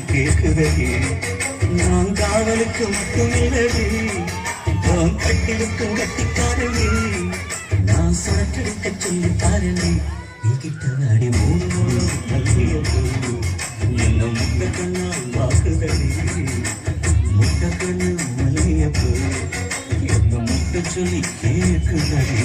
கேக்குதடி நான் காவலுக்கு மட்டுமில்லடி நான் கட்டிலுக்கும் கட்டிக்காரடி நான் சுரக்கெடுக்க சொல்லி பாருடி நீ கிட்ட நாடி மூணு மல்லிய பூ என்ன முட்டை கண்ணா வாக்குதடி முட்டை கண்ணு மல்லிய பூ என்ன முட்டை சொல்லி கேக்குதடி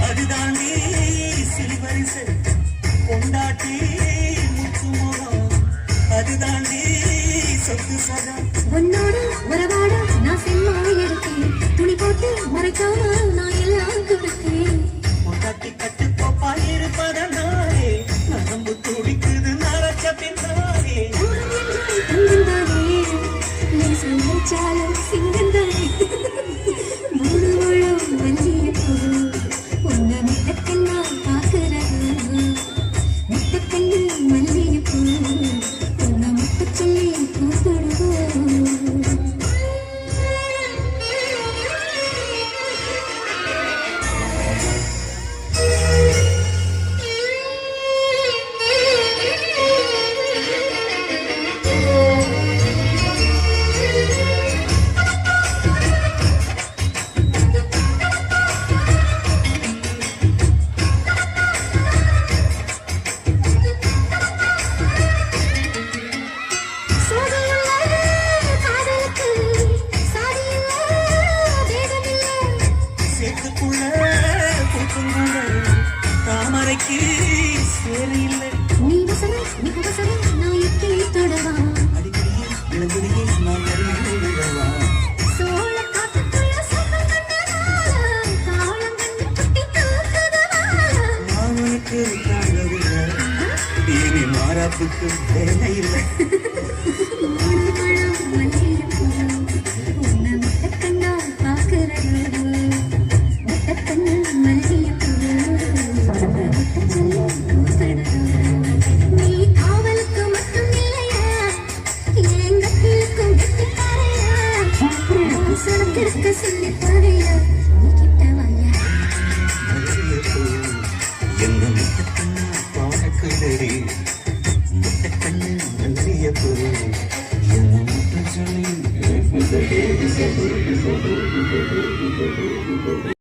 அதுதாண்டி சிலிபரிசு கொண்டாட்டி முத்துமுகம் அதுதாண்டி சொத்து சதா உன்னோடு உறவாட நான் செல்வாய் எடுத்தேன் துணி போட்டு மறைக்காம நான் எல்லாம் கொடுத்தேன் கொண்டாட்டி கட்டு கோப்பா இருப்பதனாலே நரம்பு துடிக்குது நரச்ச பின்னாலே தங்கந்தானே நீ சந்திச்சாலும் சிங்கந்தானே மூணு முழம் மல்லிய பூ உன்னை முட்டக்கண்ணா பார்க்கறது முட்டக்கண்ணு மல்லிய பூ உன்னை முட்டை சொல்லி கூப்பிடுவோம் தாமரைக்கு சேரில்லை நீ வசன நீ வசன நான் எப்படி தொடவா அடிக்கடியே இளங்குடியே நான் அறிவிடுவா சோழ காத்துக்குள்ள சொந்த கண்ணனால காலம் கண்டு குட்டி தூக்குதவால நான் உனக்கு காணவில்லை இனி மாறாப்புக்கு வேலை இல்லை